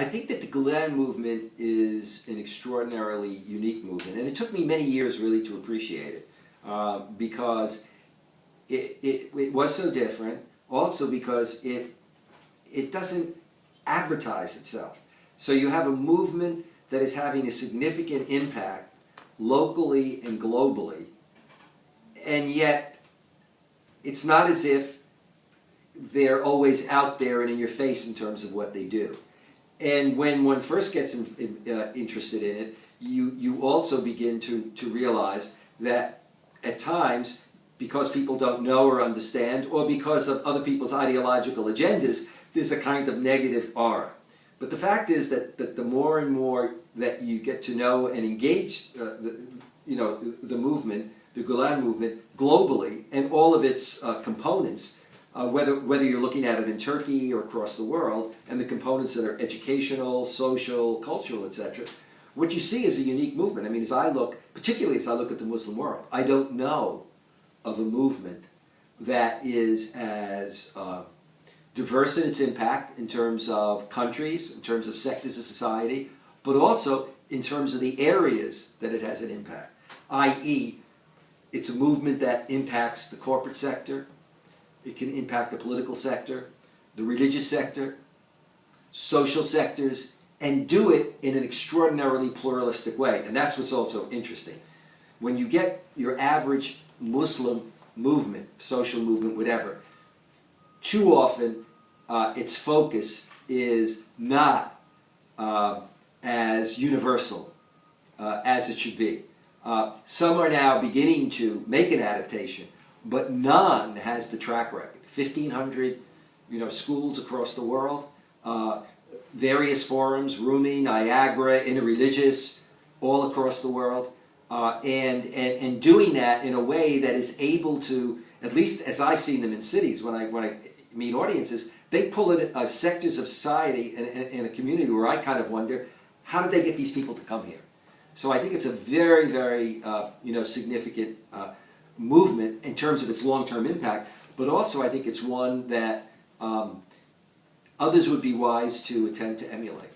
I think that the Gulen movement is an extraordinarily unique movement, and it took me many years really to appreciate it, because it was so different, also because it doesn't advertise itself. So you have a movement that is having a significant impact locally and globally, and yet it's not as if they're always out there and in your face in terms of what they do. And when one first gets interested in it, you also begin to realize that at times, because people don't know or understand, or because of other people's ideological agendas, there's a kind of negative aura. But the fact is that the more and more that you get to know and engage the movement, the Gulen movement, globally, and all of its components, whether you're looking at it in Turkey or across the world, and the components that are educational, social, cultural, etc., what you see is a unique movement. I mean, particularly as I look at the Muslim world, I don't know of a movement that is as diverse in its impact in terms of countries, in terms of sectors of society, but also in terms of the areas that it has an impact, i.e., it's a movement that impacts the corporate sector, it can impact the political sector, the religious sector, social sectors, and do it in an extraordinarily pluralistic way. And that's what's also interesting. When you get your average Muslim movement, social movement, whatever, too often its focus is not as universal as it should be. Some are now beginning to make an adaptation, but none has the track record. 1,500 schools across the world, various forums, Rumi, Niagara, interreligious, all across the world, and doing that in a way that is able to, at least as I've seen them in cities, when I meet audiences, they pull in sectors of society in a community where I kind of wonder, how did they get these people to come here? So I think it's a very, very significant movement in terms of its long-term impact, but also I think it's one that others would be wise to attempt to emulate.